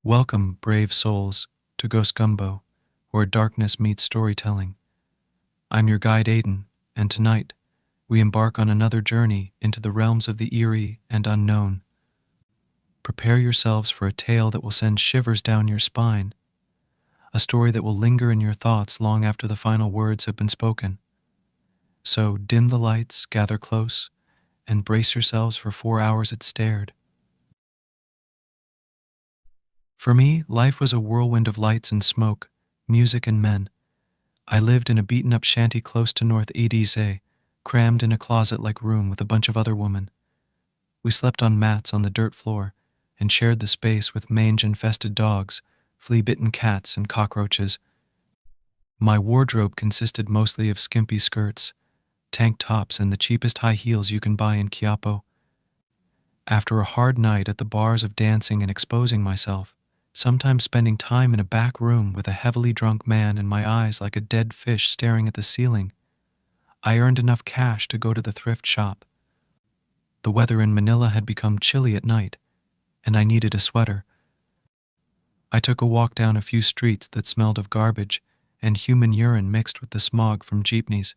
Welcome, brave souls, to Ghost Gumbo, where darkness meets storytelling. I'm your guide Aiden, and tonight, we embark on another journey into the realms of the eerie and unknown. Prepare yourselves for a tale that will send shivers down your spine, a story that will linger in your thoughts long after the final words have been spoken. So dim the lights, gather close, and brace yourselves for 4 hours it stared. For me, life was a whirlwind of lights and smoke, music and men. I lived in a beaten-up shanty close to North IsisIssa, crammed in a closet-like room with a bunch of other women. We slept on mats on the dirt floor and shared the space with mange-infested dogs, flea-bitten cats, and cockroaches. My wardrobe consisted mostly of skimpy skirts, tank tops, and the cheapest high heels you can buy in Quiapo. After a hard night at the bars of dancing and exposing myself, sometimes spending time in a back room with a heavily drunk man and my eyes like a dead fish staring at the ceiling, I earned enough cash to go to the thrift shop. The weather in Manila had become chilly at night, and I needed a sweater. I took a walk down a few streets that smelled of garbage and human urine mixed with the smog from jeepneys,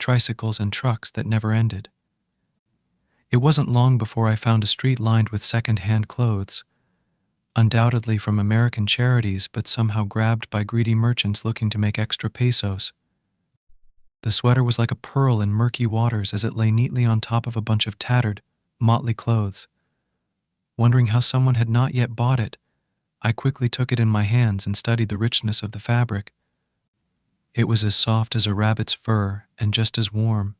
tricycles, and trucks that never ended. It wasn't long before I found a street lined with second-hand clothes, undoubtedly from American charities but somehow grabbed by greedy merchants looking to make extra pesos. The sweater was like a pearl in murky waters as it lay neatly on top of a bunch of tattered, motley clothes. Wondering how someone had not yet bought it, I quickly took it in my hands and studied the richness of the fabric. It was as soft as a rabbit's fur and just as warm.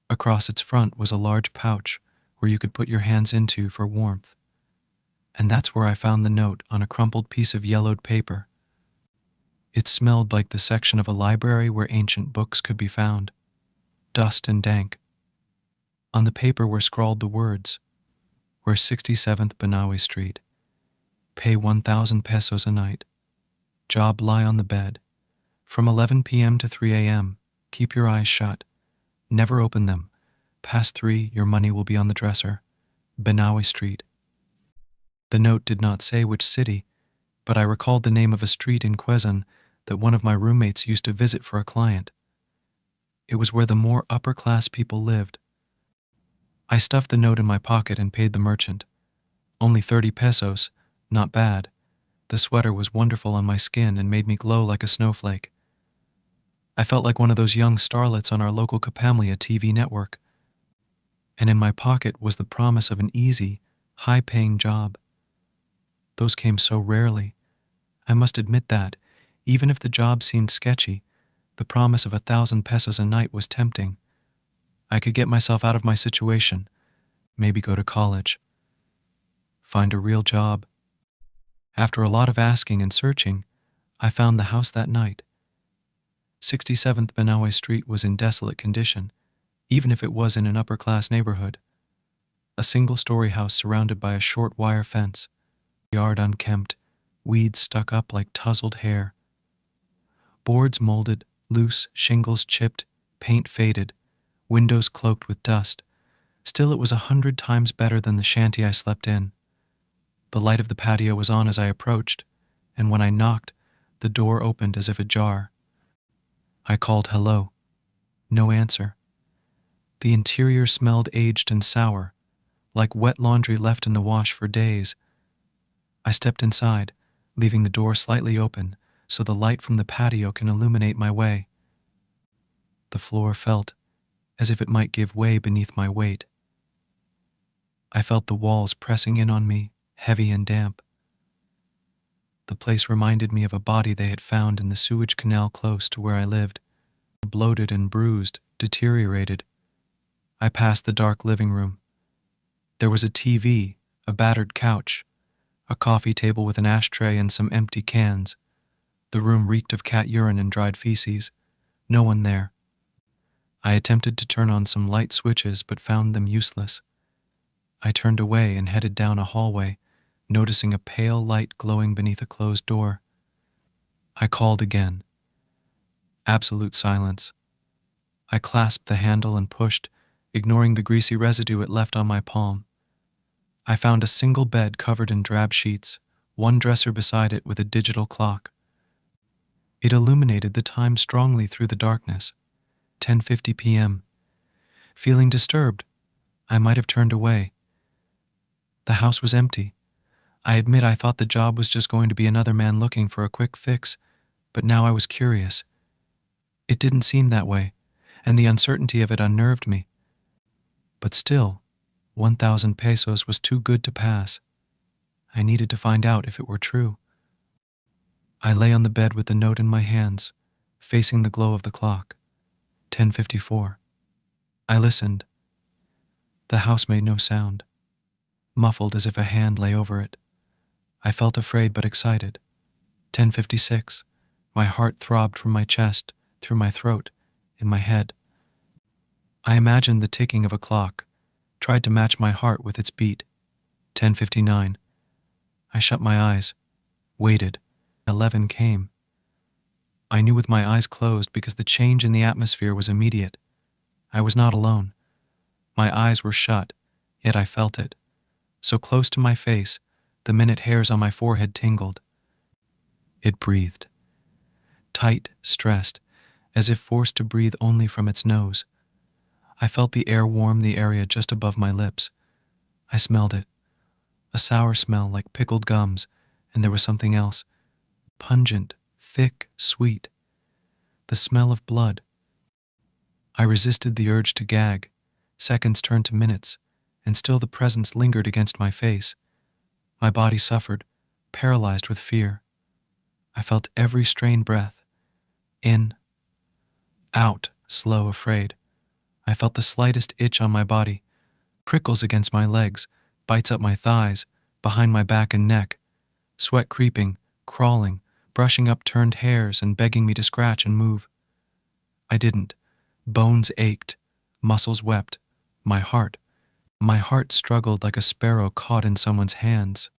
Across its front was a large pouch where you could put your hands into for warmth. And that's where I found the note on a crumpled piece of yellowed paper. It smelled like the section of a library where ancient books could be found, dust and dank. On the paper were scrawled the words, "We're 67th Banawe Street. Pay 1,000 pesos a night. Job lie on the bed. From 11 p.m. to 3 a.m. Keep your eyes shut. Never open them. Past 3, your money will be on the dresser. Banawe Street." The note did not say which city, but I recalled the name of a street in Quezon that one of my roommates used to visit for a client. It was where the more upper-class people lived. I stuffed the note in my pocket and paid the merchant. Only 30 pesos, not bad. The sweater was wonderful on my skin and made me glow like a snowflake. I felt like one of those young starlets on our local Kapamilya TV network. And in my pocket was the promise of an easy, high-paying job. Those came so rarely. I must admit that, even if the job seemed sketchy, the promise of 1,000 pesos a night was tempting. I could get myself out of my situation, maybe go to college, find a real job. After a lot of asking and searching, I found the house that night. 67th Banawe Street was in desolate condition, even if it was in an upper-class neighborhood. A single-story house surrounded by a short wire fence, yard unkempt, weeds stuck up like tousled hair. Boards molded, loose, shingles chipped, paint faded, windows cloaked with dust. Still, it was 100 times better than the shanty I slept in. The light of the patio was on as I approached, and when I knocked, the door opened as if ajar. I called hello. No answer. The interior smelled aged and sour, like wet laundry left in the wash for days. I stepped inside, leaving the door slightly open so the light from the patio can illuminate my way. The floor felt as if it might give way beneath my weight. I felt the walls pressing in on me, heavy and damp. The place reminded me of a body they had found in the sewage canal close to where I lived, bloated and bruised, deteriorated. I passed the dark living room. There was a TV, a battered couch, a coffee table with an ashtray and some empty cans. The room reeked of cat urine and dried feces. No one there. I attempted to turn on some light switches but found them useless. I turned away and headed down a hallway, noticing a pale light glowing beneath a closed door. I called again. Absolute silence. I clasped the handle and pushed, ignoring the greasy residue it left on my palm. I found a single bed covered in drab sheets, one dresser beside it with a digital clock. It illuminated the time strongly through the darkness. 10:50 p.m. Feeling disturbed, I might have turned away. The house was empty. I admit I thought the job was just going to be another man looking for a quick fix, but now I was curious. It didn't seem that way, and the uncertainty of it unnerved me. But still, 1,000 pesos was too good to pass. I needed to find out if it were true. I lay on the bed with the note in my hands, facing the glow of the clock. 10:54. I listened. The house made no sound, muffled as if a hand lay over it. I felt afraid but excited. 10:56. My heart throbbed from my chest, through my throat, in my head. I imagined the ticking of a clock, tried to match my heart with its beat. 10:59. I shut my eyes, waited. 11 came. I knew with my eyes closed because the change in the atmosphere was immediate. I was not alone. My eyes were shut, yet I felt it. So close to my face, the minute hairs on my forehead tingled. It breathed. Tight, stressed, as if forced to breathe only from its nose. I felt the air warm the area just above my lips. I smelled it. A sour smell like pickled gums, and there was something else. Pungent, thick, sweet. The smell of blood. I resisted the urge to gag. Seconds turned to minutes, and still the presence lingered against my face. My body suffered, paralyzed with fear. I felt every strained breath. In, out, slow, afraid. I felt the slightest itch on my body, prickles against my legs, bites up my thighs, behind my back and neck, sweat creeping, crawling, brushing upturned hairs and begging me to scratch and move. I didn't. Bones ached, muscles wept. My heart struggled like a sparrow caught in someone's hands.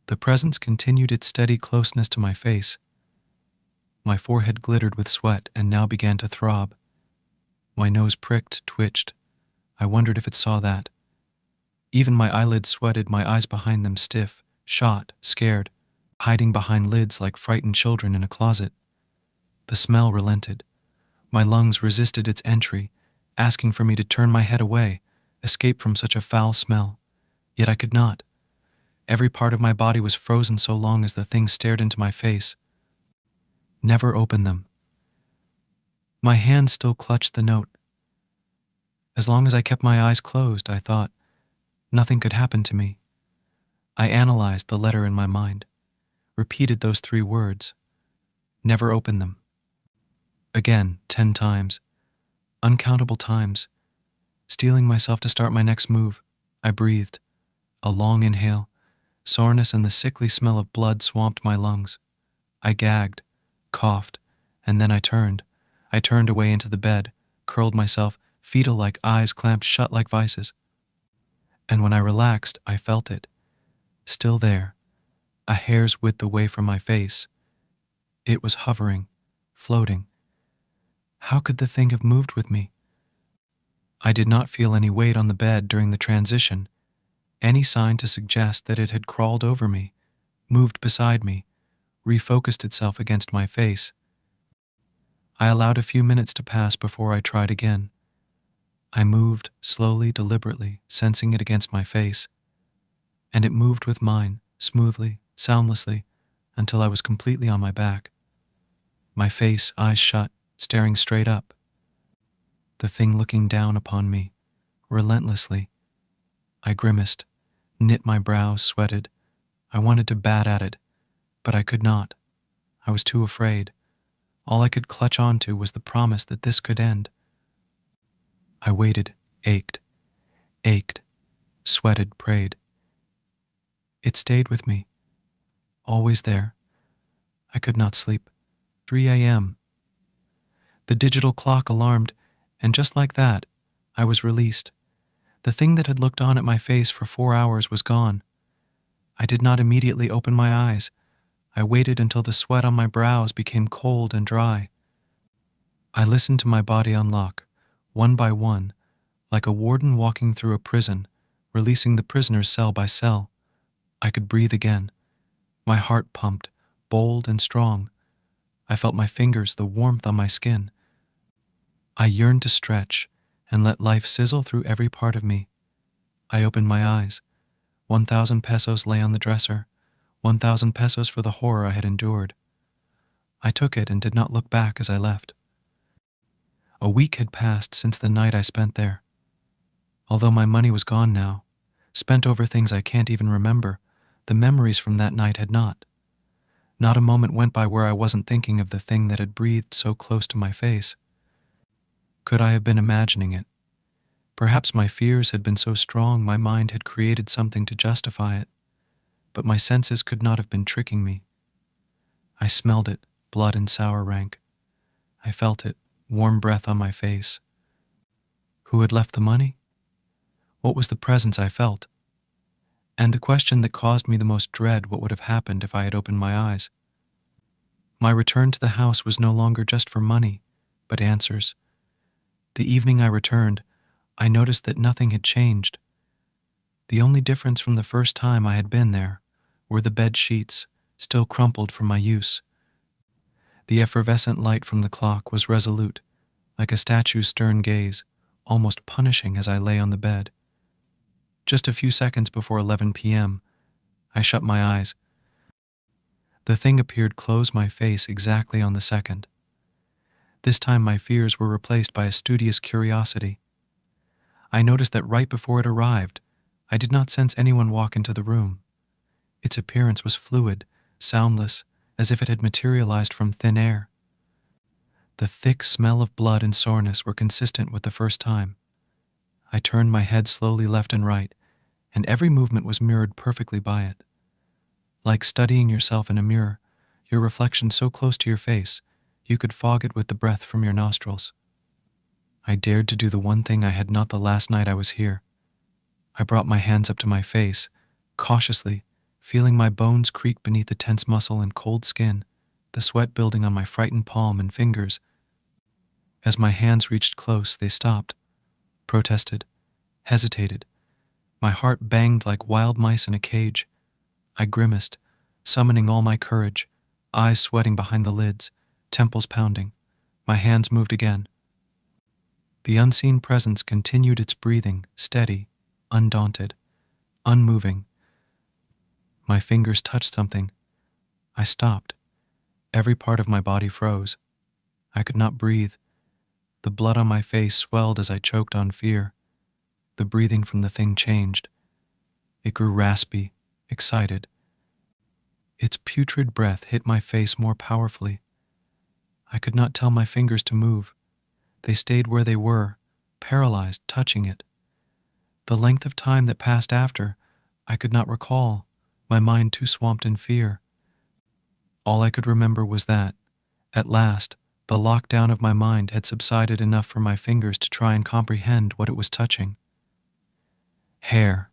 The presence continued its steady closeness to my face. My forehead glittered with sweat and now began to throb. My nose pricked, twitched. I wondered if it saw that. Even my eyelids sweated, my eyes behind them stiff, shot, scared, hiding behind lids like frightened children in a closet. The smell relented. My lungs resisted its entry, asking for me to turn my head away, escape from such a foul smell. Yet I could not. Every part of my body was frozen so long as the thing stared into my face. Never open them. My hand still clutched the note. As long as I kept my eyes closed, I thought, nothing could happen to me. I analyzed the letter in my mind, repeated those 3 words. Never open them. Again, 10 times. Uncountable times. Steeling myself to start my next move, I breathed. A long inhale. Soreness and the sickly smell of blood swamped my lungs. I gagged, coughed, and then I turned. I turned away into the bed, curled myself, fetal-like, eyes clamped shut like vices. And when I relaxed, I felt it. Still there, a hair's width away from my face. It was hovering, floating. How could the thing have moved with me? I did not feel any weight on the bed during the transition, any sign to suggest that it had crawled over me, moved beside me, refocused itself against my face. I allowed a few minutes to pass before I tried again. I moved, slowly, deliberately, sensing it against my face. And it moved with mine, smoothly, soundlessly, until I was completely on my back. My face, eyes shut, staring straight up. The thing looking down upon me, relentlessly. I grimaced, knit my brows, sweated. I wanted to bat at it, but I could not. I was too afraid. All I could clutch onto was the promise that this could end. I waited, ached, sweated, prayed. It stayed with me, always there. I could not sleep. 3 a.m. The digital clock alarmed, and just like that, I was released. The thing that had looked on at my face for 4 hours was gone. I did not immediately open my eyes. I waited until the sweat on my brows became cold and dry. I listened to my body unlock, one by one, like a warden walking through a prison, releasing the prisoners cell by cell. I could breathe again. My heart pumped, bold and strong. I felt my fingers, the warmth on my skin. I yearned to stretch and let life sizzle through every part of me. I opened my eyes. 1,000 pesos lay on the dresser. 1,000 pesos for the horror I had endured. I took it and did not look back as I left. A week had passed since the night I spent there. Although my money was gone now, spent over things I can't even remember, the memories from that night had not. Not a moment went by where I wasn't thinking of the thing that had breathed so close to my face. Could I have been imagining it? Perhaps my fears had been so strong my mind had created something to justify it, but my senses could not have been tricking me. I smelled it, blood and sour rank. I felt it, warm breath on my face. Who had left the money? What was the presence I felt? And the question that caused me the most dread, what would have happened if I had opened my eyes? My return to the house was no longer just for money, but answers. The evening I returned, I noticed that nothing had changed. The only difference from the first time I had been there were the bed sheets, still crumpled from my use. The effervescent light from the clock was resolute, like a statue's stern gaze, almost punishing as I lay on the bed. Just a few seconds before 11 p.m., I shut my eyes. The thing appeared close my face exactly on the second. This time my fears were replaced by a studious curiosity. I noticed that right before it arrived, I did not sense anyone walk into the room. Its appearance was fluid, soundless, as if it had materialized from thin air. The thick smell of blood and soreness were consistent with the first time. I turned my head slowly left and right, and every movement was mirrored perfectly by it. Like studying yourself in a mirror, your reflection so close to your face, you could fog it with the breath from your nostrils. I dared to do the one thing I had not the last night I was here. I brought my hands up to my face, cautiously, feeling my bones creak beneath the tense muscle and cold skin, the sweat building on my frightened palm and fingers. As my hands reached close, they stopped, protested, hesitated. My heart banged like wild mice in a cage. I grimaced, summoning all my courage, eyes sweating behind the lids, temples pounding. My hands moved again. The unseen presence continued its breathing, steady, undaunted, unmoving. My fingers touched something. I stopped. Every part of my body froze. I could not breathe. The blood on my face swelled as I choked on fear. The breathing from the thing changed. It grew raspy, excited. Its putrid breath hit my face more powerfully. I could not tell my fingers to move. They stayed where they were, paralyzed, touching it. The length of time that passed after, I could not recall, my mind too swamped in fear. All I could remember was that, at last, the lockdown of my mind had subsided enough for my fingers to try and comprehend what it was touching. Hair,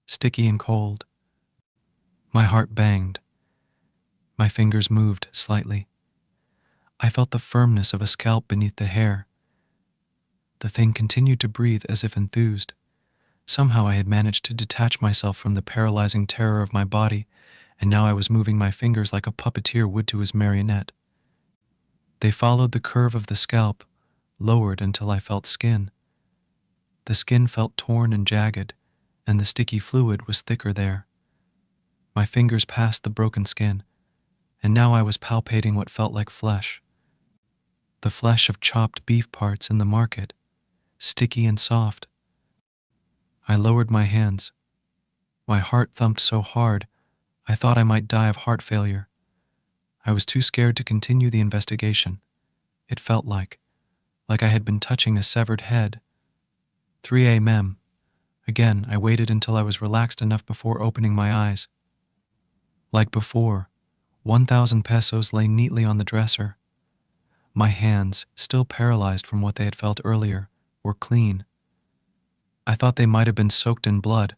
sticky and cold. My heart banged. My fingers moved slightly. I felt the firmness of a scalp beneath the hair. The thing continued to breathe as if enthused. Somehow I had managed to detach myself from the paralyzing terror of my body, and now I was moving my fingers like a puppeteer would to his marionette. They followed the curve of the scalp, lowered until I felt skin. The skin felt torn and jagged, and the sticky fluid was thicker there. My fingers passed the broken skin, and now I was palpating what felt like flesh. The flesh of chopped beef parts in the market, sticky and soft. I lowered my hands. My heart thumped so hard, I thought I might die of heart failure. I was too scared to continue the investigation. It felt like I had been touching a severed head. 3 a.m. Again, I waited until I was relaxed enough before opening my eyes. Like before, 1,000 pesos lay neatly on the dresser. My hands, still paralyzed from what they had felt earlier, were clean. I thought they might have been soaked in blood,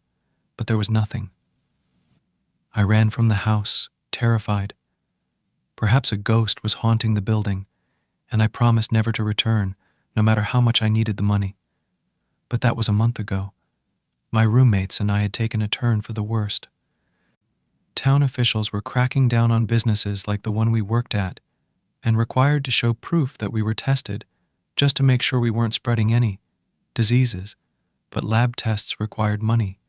but there was nothing. I ran from the house, terrified. Perhaps a ghost was haunting the building, and I promised never to return, no matter how much I needed the money. But that was a month ago. My roommates and I had taken a turn for the worst. town officials were cracking down on businesses like the one we worked at and required to show proof that we were tested just to make sure we weren't spreading any diseases, but lab tests required money.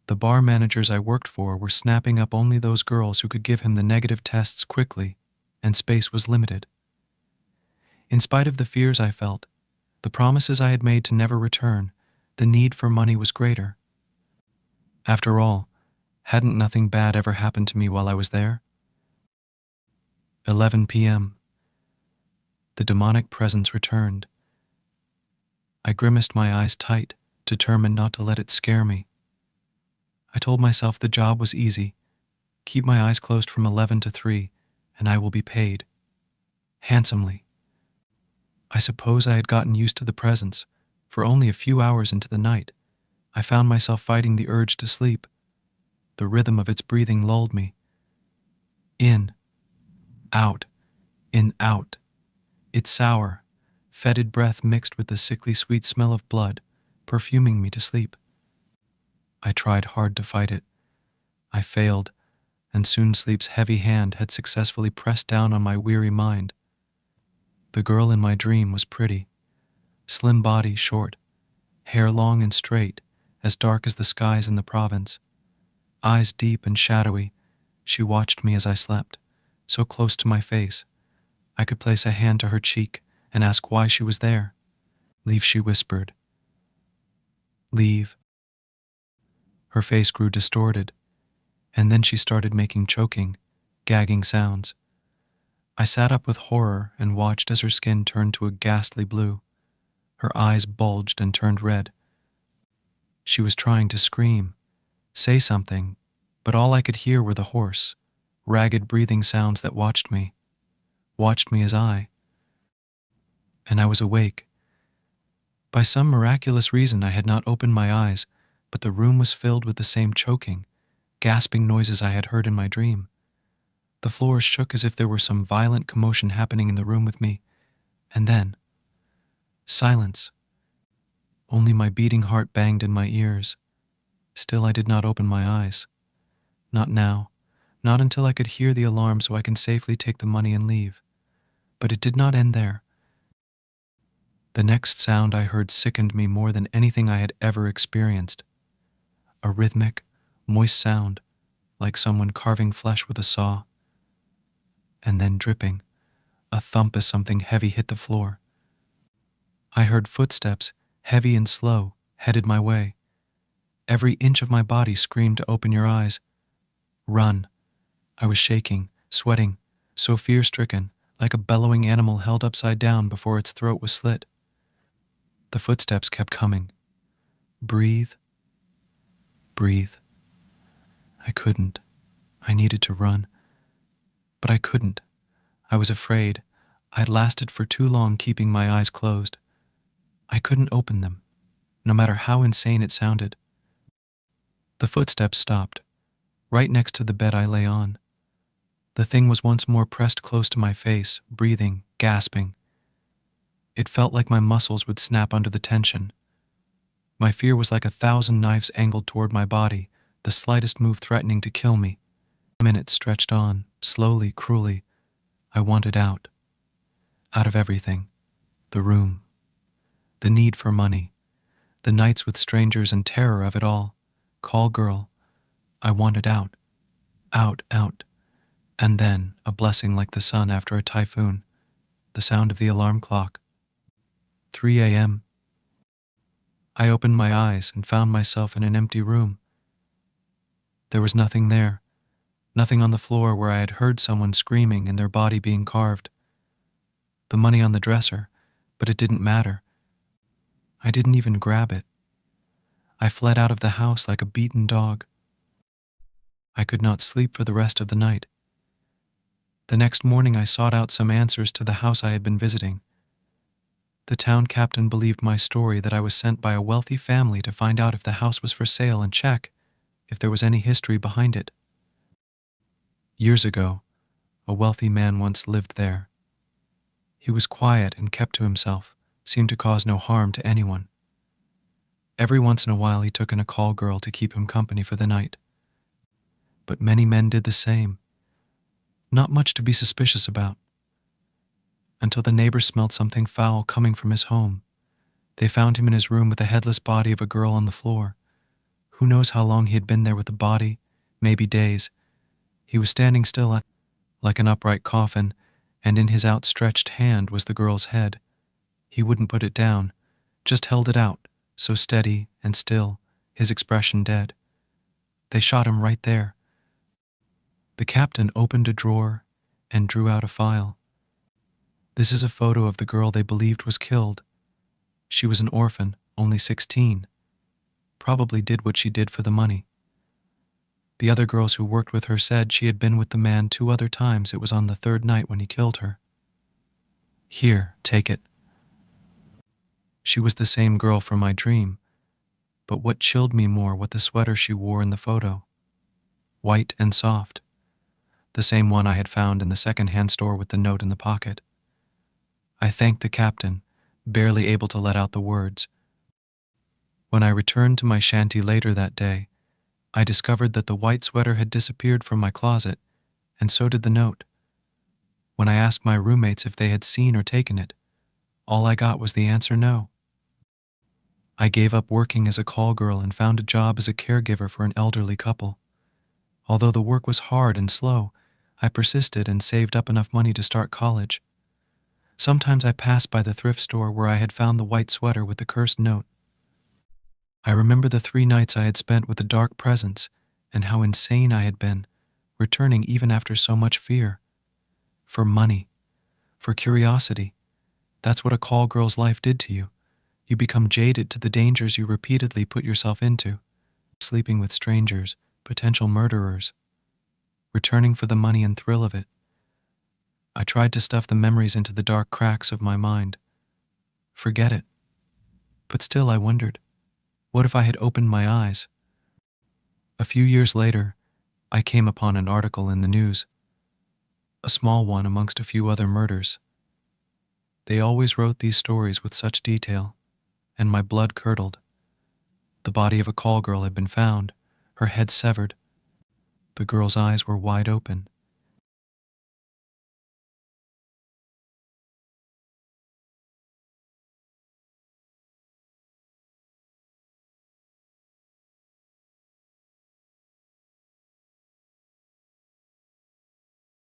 The bar managers I worked for were snapping up only those girls who could give him the negative tests quickly, and space was limited. In spite of the fears I felt, the promises I had made to never return, the need for money was greater. After all, hadn't nothing bad ever happened to me while I was there? 11 p.m. The demonic presence returned. I grimaced my eyes tight, determined not to let it scare me. I told myself the job was easy. Keep my eyes closed from 11 to 3, and I will be paid. Handsomely. I suppose I had gotten used to the presence, for only a few hours into the night, I found myself fighting the urge to sleep. The rhythm of its breathing lulled me. In, out, in, out. Its sour, fetid breath mixed with the sickly sweet smell of blood, perfuming me to sleep. I tried hard to fight it. I failed, and soon sleep's heavy hand had successfully pressed down on my weary mind. The girl in my dream was pretty. Slim body, short, hair long and straight, as dark as the skies in the province. Eyes deep and shadowy, she watched me as I slept, so close to my face. I could place a hand to her cheek and ask why she was there. Leave, she whispered. Leave. Her face grew distorted, and then she started making choking, gagging sounds. I sat up with horror and watched as her skin turned to a ghastly blue. Her eyes bulged and turned red. She was trying to scream, say something, but all I could hear were the hoarse, ragged breathing sounds that watched me as and I was awake. By some miraculous reason I had not opened my eyes, but the room was filled with the same choking, gasping noises I had heard in my dream. The floor shook as if there were some violent commotion happening in the room with me, and then silence. Only my beating heart banged in my ears. Still I did not open my eyes. Not now, not until I could hear the alarm so I can safely take the money and leave. But it did not end there. The next sound I heard sickened me more than anything I had ever experienced. A rhythmic, moist sound, like someone carving flesh with a saw. And then dripping, a thump as something heavy hit the floor. I heard footsteps, heavy and slow, headed my way. Every inch of my body screamed to open your eyes. Run. I was shaking, sweating, so fear-stricken, like a bellowing animal held upside down before its throat was slit. The footsteps kept coming. Breathe. Breathe. I couldn't. I needed to run. But I couldn't. I was afraid. I'd lasted for too long keeping my eyes closed. I couldn't open them, no matter how insane it sounded. The footsteps stopped, right next to the bed I lay on. The thing was once more pressed close to my face, breathing, gasping. It felt like my muscles would snap under the tension. My fear was like 1,000 knives angled toward my body, the slightest move threatening to kill me. Minutes stretched on, slowly, cruelly. I wanted out. Out of everything. The room. The need for money. The nights with strangers and terror of it all. Call girl. I wanted out. Out, out. And then, a blessing like the sun after a typhoon. The sound of the alarm clock. 3 a.m. I opened my eyes and found myself in an empty room. There was nothing there. Nothing on the floor where I had heard someone screaming and their body being carved. The money on the dresser, but it didn't matter. I didn't even grab it. I fled out of the house like a beaten dog. I could not sleep for the rest of the night. The next morning I sought out some answers to the house I had been visiting. The town captain believed my story that I was sent by a wealthy family to find out if the house was for sale and check if there was any history behind it. Years ago, a wealthy man once lived there. He was quiet and kept to himself, seemed to cause no harm to anyone. Every once in a while he took in a call girl to keep him company for the night. But many men did the same. Not much to be suspicious about. Until the neighbors smelled something foul coming from his home. They found him in his room with the headless body of a girl on the floor. Who knows how long he had been there with the body? Maybe days. He was standing still like an upright coffin, and in his outstretched hand was the girl's head. He wouldn't put it down, just held it out, so steady and still, his expression dead. They shot him right there. The captain opened a drawer and drew out a file. This is a photo of the girl they believed was killed. She was an orphan, only 16. Probably did what she did for the money. The other girls who worked with her said she had been with the man 2 other times. It was on the 3rd night when he killed her. Here, take it. She was the same girl from my dream, but what chilled me more was the sweater she wore in the photo. White and soft. The same one I had found in the second-hand store with the note in the pocket. I thanked the captain, barely able to let out the words. When I returned to my shanty later that day, I discovered that the white sweater had disappeared from my closet, and so did the note. When I asked my roommates if they had seen or taken it, all I got was the answer no. I gave up working as a call girl and found a job as a caregiver for an elderly couple. Although the work was hard and slow, I persisted and saved up enough money to start college. Sometimes I passed by the thrift store where I had found the white sweater with the cursed note. I remember the 3 nights I had spent with the dark presence and how insane I had been, returning even after so much fear. For money. For curiosity. That's what a call girl's life did to you. You become jaded to the dangers you repeatedly put yourself into. Sleeping with strangers, potential murderers. Returning for the money and thrill of it. I tried to stuff the memories into the dark cracks of my mind. Forget it. But still I wondered. What if I had opened my eyes? A few years later, I came upon an article in the news. A small one amongst a few other murders. They always wrote these stories with such detail, and my blood curdled. The body of a call girl had been found, her head severed. The girl's eyes were wide open,